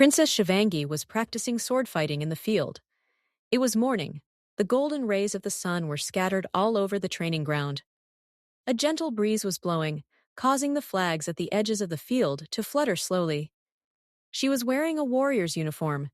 Princess Shivangi was practicing sword fighting in the field. It was morning. The golden rays of the sun were scattered all over the training ground. A gentle breeze was blowing, causing the flags at the edges of the field to flutter slowly. She was wearing a warrior's uniform,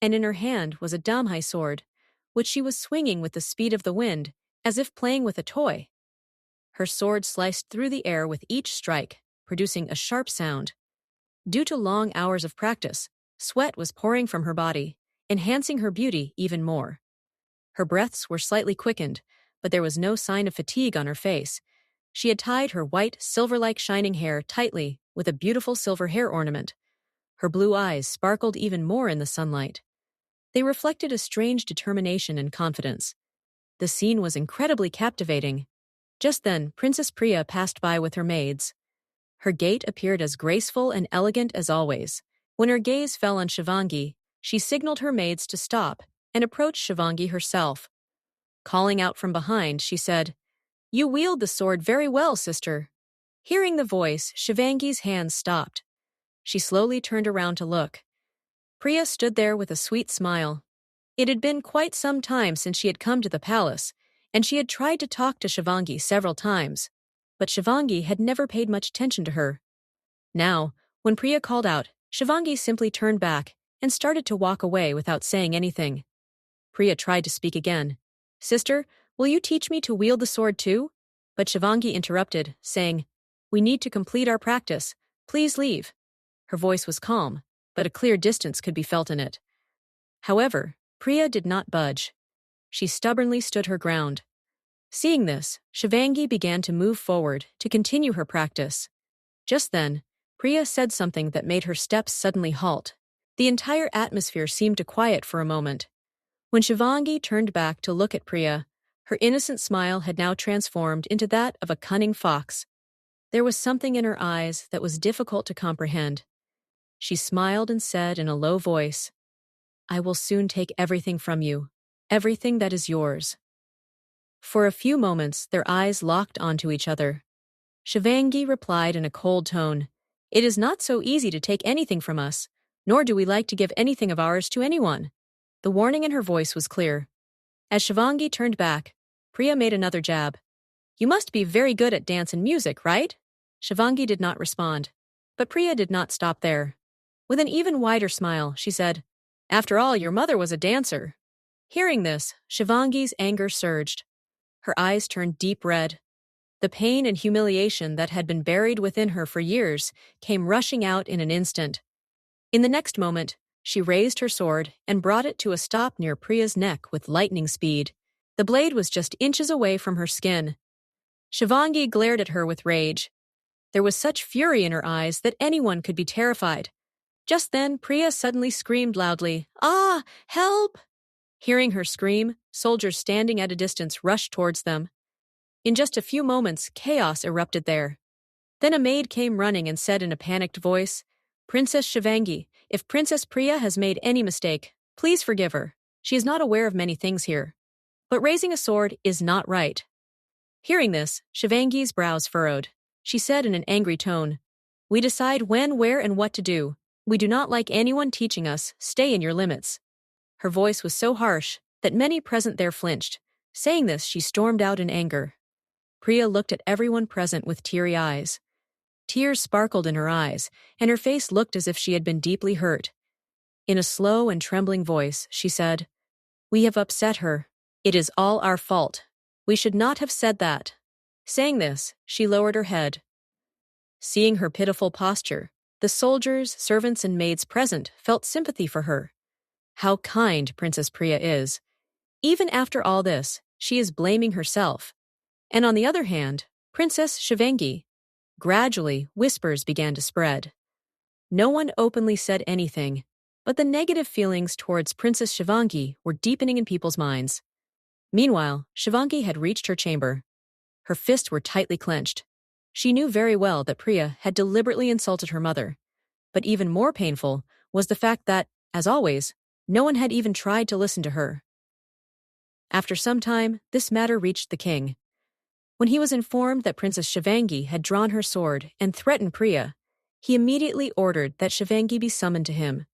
and in her hand was a damhai sword, which she was swinging with the speed of the wind, as if playing with a toy. Her sword sliced through the air with each strike, producing a sharp sound. Due to long hours of practice, sweat was pouring from her body, enhancing her beauty even more. Her breaths were slightly quickened, but there was no sign of fatigue on her face. She had tied her white, silver-like shining hair tightly with a beautiful silver hair ornament. Her blue eyes sparkled even more in the sunlight. They reflected a strange determination and confidence. The scene was incredibly captivating. Just then, Princess Priya passed by with her maids. Her gait appeared as graceful and elegant as always. When her gaze fell on Shivangi, she signaled her maids to stop and approached Shivangi herself. Calling out from behind, she said, "You wield the sword very well, sister." Hearing the voice, Shivangi's hands stopped. She slowly turned around to look. Priya stood there with a sweet smile. It had been quite some time since she had come to the palace, and she had tried to talk to Shivangi several times, but Shivangi had never paid much attention to her. Now, when Priya called out, Shivangi simply turned back and started to walk away without saying anything. Priya tried to speak again. "Sister, will you teach me to wield the sword too?" But Shivangi interrupted, saying, "We need to complete our practice. Please leave." Her voice was calm, but a clear distance could be felt in it. However, Priya did not budge. She stubbornly stood her ground. Seeing this, Shivangi began to move forward to continue her practice. Just then, Priya said something that made her steps suddenly halt. The entire atmosphere seemed to quiet for a moment. When Shivangi turned back to look at Priya, her innocent smile had now transformed into that of a cunning fox. There was something in her eyes that was difficult to comprehend. She smiled and said in a low voice, "I will soon take everything from you, everything that is yours." For a few moments, their eyes locked onto each other. Shivangi replied in a cold tone, "It is not so easy to take anything from us, nor do we like to give anything of ours to anyone." The warning in her voice was clear. As Shivangi turned back, Priya made another jab. "You must be very good at dance and music, right?" Shivangi did not respond, but Priya did not stop there. With an even wider smile, she said, "After all, your mother was a dancer." Hearing this, Shivangi's anger surged. Her eyes turned deep red. The pain and humiliation that had been buried within her for years came rushing out in an instant. In the next moment, she raised her sword and brought it to a stop near Priya's neck with lightning speed. The blade was just inches away from her skin. Shivangi glared at her with rage. There was such fury in her eyes that anyone could be terrified. Just then, Priya suddenly screamed loudly, "Ah, help!" Hearing her scream, soldiers standing at a distance rushed towards them. In just a few moments, chaos erupted there. Then a maid came running and said in a panicked voice, "Princess Shivangi, if Princess Priya has made any mistake, please forgive her. She is not aware of many things here. But raising a sword is not right." Hearing this, Shivangi's brows furrowed. She said in an angry tone, "We decide when, where, and what to do. We do not like anyone teaching us. Stay in your limits." Her voice was so harsh that many present there flinched. Saying this, she stormed out in anger. Priya looked at everyone present with teary eyes. Tears sparkled in her eyes, and her face looked as if she had been deeply hurt. In a slow and trembling voice, she said, "We have upset her. It is all our fault. We should not have said that." Saying this, she lowered her head. Seeing her pitiful posture, the soldiers, servants, and maids present felt sympathy for her. How kind Princess Priya is. Even after all this, she is blaming herself. And on the other hand, Princess Shivangi. Gradually, whispers began to spread. No one openly said anything, but the negative feelings towards Princess Shivangi were deepening in people's minds. Meanwhile, Shivangi had reached her chamber. Her fists were tightly clenched. She knew very well that Priya had deliberately insulted her mother. But even more painful was the fact that, as always, no one had even tried to listen to her. After some time, this matter reached the king. When he was informed that Princess Shivangi had drawn her sword and threatened Priya, he immediately ordered that Shivangi be summoned to him.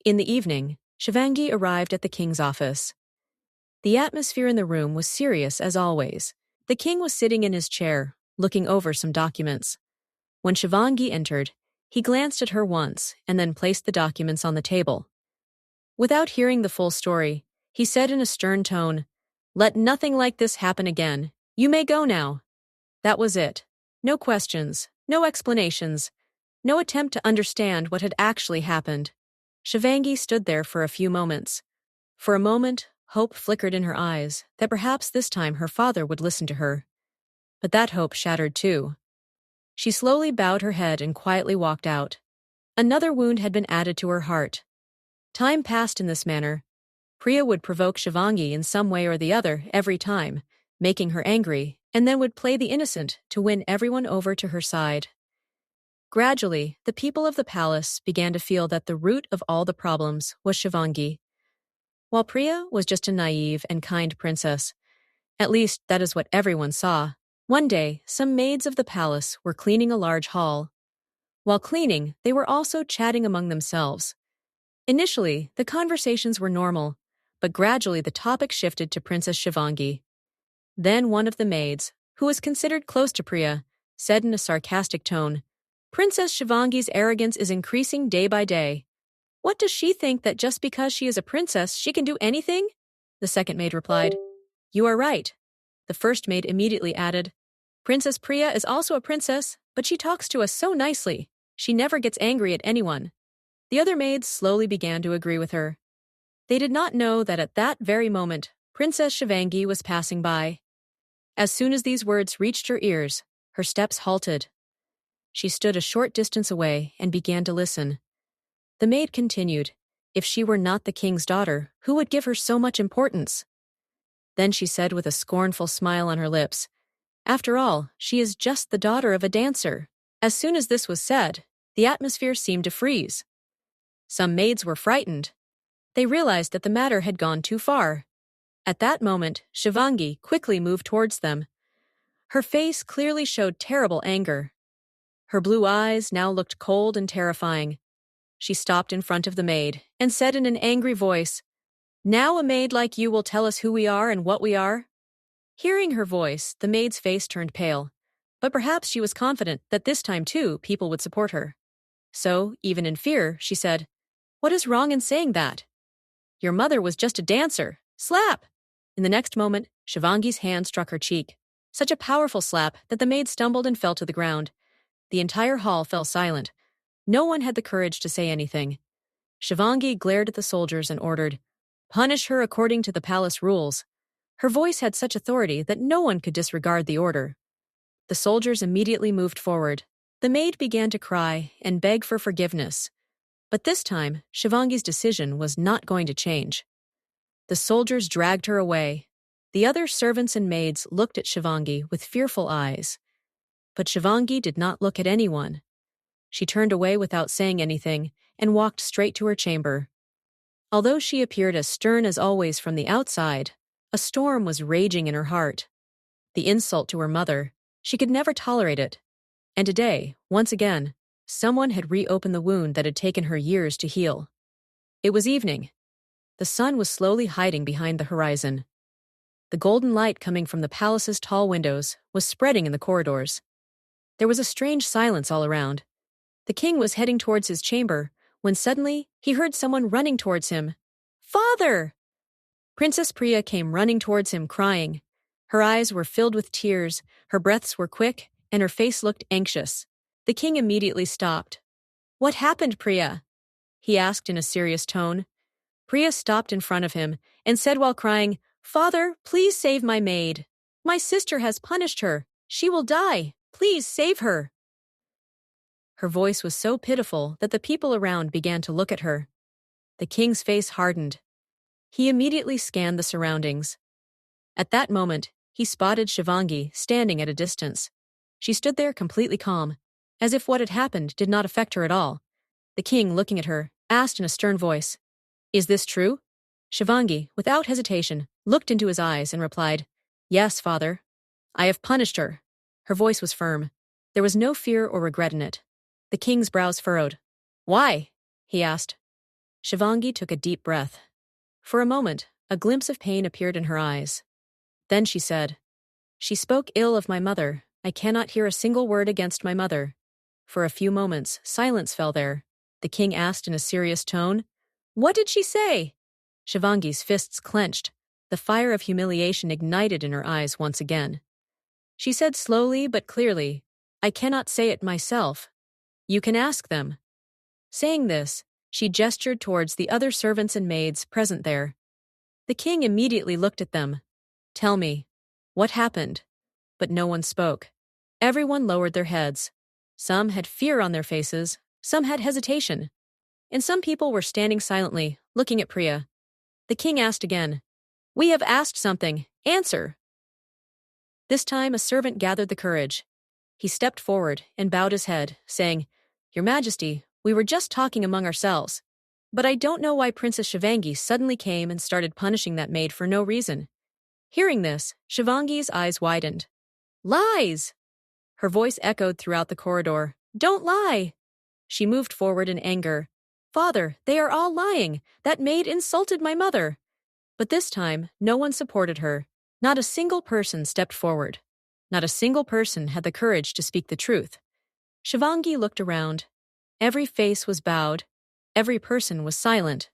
In the evening, Shivangi arrived at the king's office. The atmosphere in the room was serious as always. The king was sitting in his chair, looking over some documents. When Shivangi entered, he glanced at her once and then placed the documents on the table. Without hearing the full story, he said in a stern tone, "Let nothing like this happen again. You may go now." That was it. No questions, no explanations, no attempt to understand what had actually happened. Shivangi stood there for a few moments. For a moment, hope flickered in her eyes that perhaps this time her father would listen to her. But that hope shattered too. She slowly bowed her head and quietly walked out. Another wound had been added to her heart. Time passed in this manner. Priya would provoke Shivangi in some way or the other every time, making her angry, and then would play the innocent to win everyone over to her side. Gradually, the people of the palace began to feel that the root of all the problems was Shivangi, while Priya was just a naive and kind princess. At least that is what everyone saw. One day, some maids of the palace were cleaning a large hall. While cleaning, they were also chatting among themselves. Initially, the conversations were normal, but gradually the topic shifted to Princess Shivangi. Then one of the maids, who was considered close to Priya, said in a sarcastic tone, "Princess Shivangi's arrogance is increasing day by day. What does she think that just because she is a princess she can do anything?" The second maid replied, "You are right." The first maid immediately added, "Princess Priya is also a princess, but she talks to us so nicely. She never gets angry at anyone." The other maids slowly began to agree with her. They did not know that at that very moment, Princess Shivangi was passing by. As soon as these words reached her ears, her steps halted. She stood a short distance away and began to listen. The maid continued, "If she were not the king's daughter, who would give her so much importance?" Then she said with a scornful smile on her lips, "After all, she is just the daughter of a dancer." As soon as this was said, the atmosphere seemed to freeze. Some maids were frightened. They realized that the matter had gone too far. At that moment, Shivangi quickly moved towards them. Her face clearly showed terrible anger. Her blue eyes now looked cold and terrifying. She stopped in front of the maid and said in an angry voice, "Now a maid like you will tell us who we are and what we are?" Hearing her voice, the maid's face turned pale, but perhaps she was confident that this time too people would support her. So, even in fear, she said, "What is wrong in saying that? Your mother was just a dancer. Slap!" In the next moment, Shivangi's hand struck her cheek. Such a powerful slap that the maid stumbled and fell to the ground. The entire hall fell silent. No one had the courage to say anything. Shivangi glared at the soldiers and ordered, "Punish her according to the palace rules." Her voice had such authority that no one could disregard the order. The soldiers immediately moved forward. The maid began to cry and beg for forgiveness. But this time, Shivangi's decision was not going to change. The soldiers dragged her away. The other servants and maids looked at Shivangi with fearful eyes. But Shivangi did not look at anyone. She turned away without saying anything and walked straight to her chamber. Although she appeared as stern as always from the outside, a storm was raging in her heart. The insult to her mother, she could never tolerate it. And today, once again, someone had reopened the wound that had taken her years to heal. It was evening. The sun was slowly hiding behind the horizon. The golden light coming from the palace's tall windows was spreading in the corridors. There was a strange silence all around. The king was heading towards his chamber when suddenly he heard someone running towards him. "Father!" Princess Priya came running towards him, crying. Her eyes were filled with tears, her breaths were quick, and her face looked anxious. The king immediately stopped. "What happened, Priya?" he asked in a serious tone. Priya stopped in front of him and said while crying, "Father, please save my maid. My sister has punished her. She will die. Please save her." Her voice was so pitiful that the people around began to look at her. The king's face hardened. He immediately scanned the surroundings. At that moment, he spotted Shivangi standing at a distance. She stood there completely calm, as if what had happened did not affect her at all. The king, looking at her, asked in a stern voice, "Is this true?" Shivangi, without hesitation, looked into his eyes and replied, "Yes, father. I have punished her." Her voice was firm. There was no fear or regret in it. The king's brows furrowed. "Why?" he asked. Shivangi took a deep breath. For a moment, a glimpse of pain appeared in her eyes. Then she said, "She spoke ill of my mother. I cannot hear a single word against my mother." For a few moments, silence fell there. The king asked in a serious tone, "What did she say?" Shivangi's fists clenched. The fire of humiliation ignited in her eyes once again. She said slowly but clearly, "I cannot say it myself. You can ask them." Saying this, she gestured towards the other servants and maids present there. The king immediately looked at them. "Tell me, what happened?" But no one spoke. Everyone lowered their heads. Some had fear on their faces, some had hesitation, and some people were standing silently, looking at Priya. The king asked again, "We have asked something. Answer." This time a servant gathered the courage. He stepped forward and bowed his head, saying, "Your Majesty, we were just talking among ourselves. But I don't know why Princess Shivangi suddenly came and started punishing that maid for no reason." Hearing this, Shivangi's eyes widened. "Lies!" Her voice echoed throughout the corridor. "Don't lie!" She moved forward in anger. "Father, they are all lying. That maid insulted my mother." But this time, no one supported her. Not a single person stepped forward. Not a single person had the courage to speak the truth. Shivangi looked around. Every face was bowed. Every person was silent.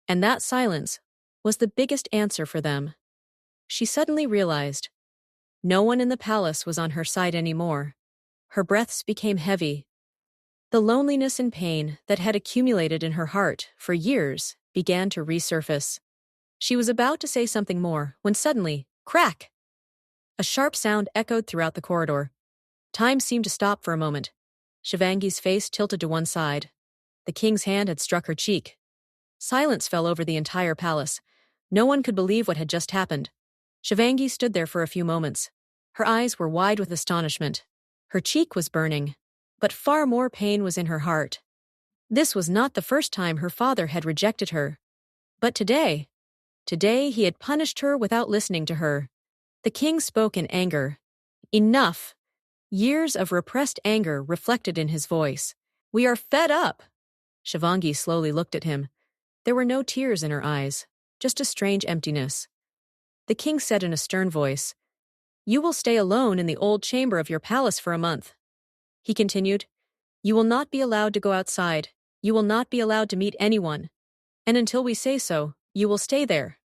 And that silence was the biggest answer for them. She suddenly realized no one in the palace was on her side anymore. Her breaths became heavy. The loneliness and pain that had accumulated in her heart for years began to resurface. She was about to say something more when suddenly, crack! A sharp sound echoed throughout the corridor. Time seemed to stop for a moment. Shivangi's face tilted to one side. The king's hand had struck her cheek. Silence fell over the entire palace. No one could believe what had just happened. Shivangi stood there for a few moments. Her eyes were wide with astonishment. Her cheek was burning, but far more pain was in her heart. This was not the first time her father had rejected her. But today he had punished her without listening to her. The king spoke in anger. Enough! Years of repressed anger reflected in his voice. "We are fed up!" Shivangi slowly looked at him. There were no tears in her eyes, just a strange emptiness. The king said in a stern voice, "You will stay alone in the old chamber of your palace for a month." He continued, "You will not be allowed to go outside. You will not be allowed to meet anyone. And until we say so, you will stay there."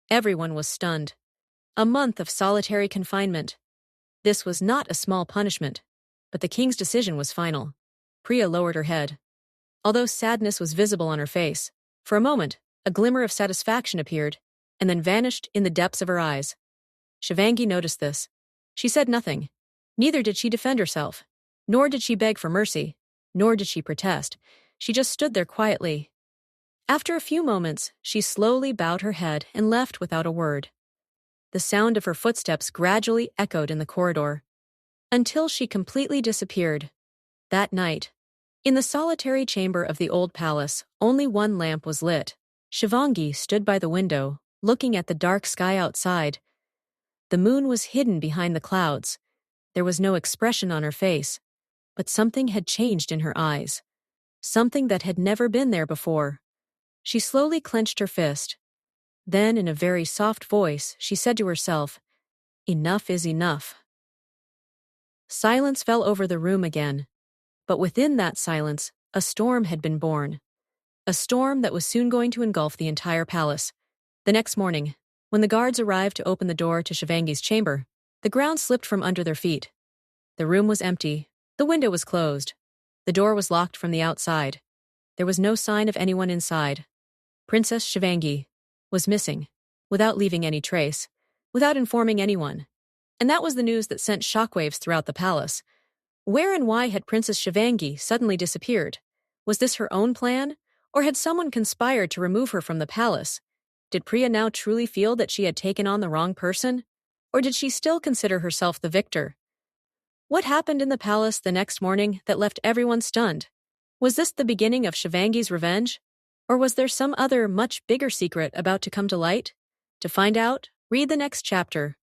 Everyone was stunned. A month of solitary confinement. This was not a small punishment, but the king's decision was final. Priya lowered her head. Although sadness was visible on her face, for a moment, a glimmer of satisfaction appeared, and then vanished in the depths of her eyes. Shivangi noticed this. She said nothing. Neither did she defend herself, nor did she beg for mercy, nor did she protest. She just stood there quietly. After a few moments, she slowly bowed her head and left without a word. The sound of her footsteps gradually echoed in the corridor, until she completely disappeared. That night, in the solitary chamber of the old palace, only one lamp was lit. Shivangi stood by the window, looking at the dark sky outside. The moon was hidden behind the clouds. There was no expression on her face, but something had changed in her eyes. Something that had never been there before. She slowly clenched her fist. Then, in a very soft voice, she said to herself, "Enough is enough." Silence fell over the room again. But within that silence, a storm had been born. A storm that was soon going to engulf the entire palace. The next morning, when the guards arrived to open the door to Shivangi's chamber, the ground slipped from under their feet. The room was empty. The window was closed. The door was locked from the outside. There was no sign of anyone inside. Princess Shivangi was missing, without leaving any trace, without informing anyone. And that was the news that sent shockwaves throughout the palace. Where and why had Princess Shivangi suddenly disappeared? Was this her own plan? Or had someone conspired to remove her from the palace? Did Priya now truly feel that she had taken on the wrong person? Or did she still consider herself the victor? What happened in the palace the next morning that left everyone stunned? Was this the beginning of Shivangi's revenge? Or was there some other, much bigger secret about to come to light? To find out, read the next chapter.